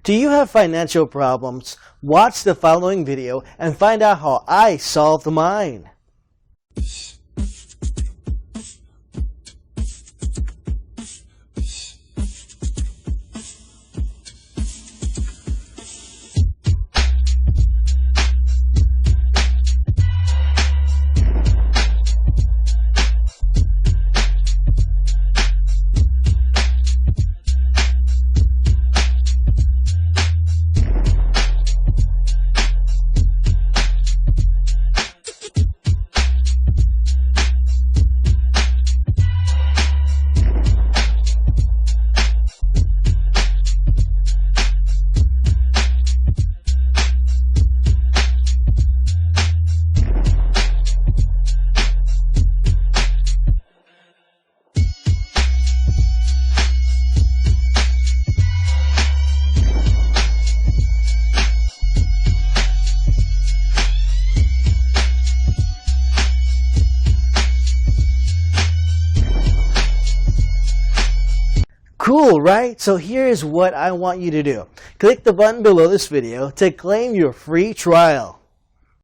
Do you have financial problems? Watch the following video and find out how I solved mine. Cool, right? So here is what I want you to do. Click the button below this video to claim your free trial.